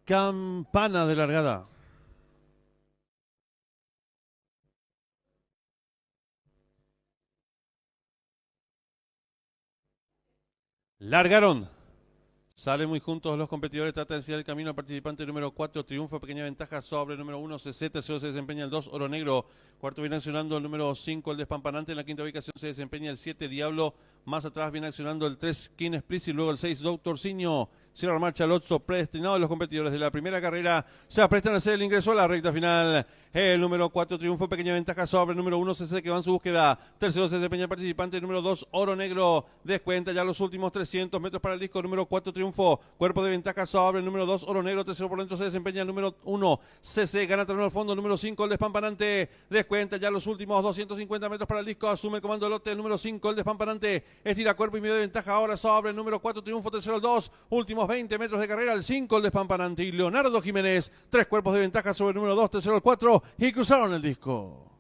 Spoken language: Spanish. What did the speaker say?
Campana de largada. Largaron. Salen muy juntos los competidores, trata de enseñar el camino al participante número 4, triunfo, pequeña ventaja sobre el número 1, CC, tercero se desempeña el 2, Oro Negro, cuarto viene accionando el número 5, el Despampanante, en la quinta ubicación se desempeña el 7, Diablo, más atrás viene accionando el 3, King Explicit, luego el 6, Doctor Ciño, cierra la marcha el 8, predestinado. Los competidores de la primera carrera se aprestan a hacer el ingreso a la recta final. El número 4, triunfo, pequeña ventaja sobre el número 1, CC, que va en su búsqueda. Tercero se desempeña el participante número 2, Oro Negro. Descuenta ya los últimos 300 metros para el disco. Número 4, triunfo. Cuerpo de ventaja sobre el número 2, Oro Negro. Tercero por dentro se desempeña el número 1, CC. Gana terreno al fondo. Número 5, el Despampanante. Descuenta ya los últimos 250 metros para el disco. Asume el comando del lote. El número 5, el Despampanante. Estira cuerpo y medio de ventaja ahora sobre el número 4, triunfo. Tercero el 2. Últimos 20 metros de carrera. El 5, el Despampanante. Y Leonardo Jiménez. 3 cuerpos de ventaja sobre el número 2, tercero el 4. Y cruzaron el disco.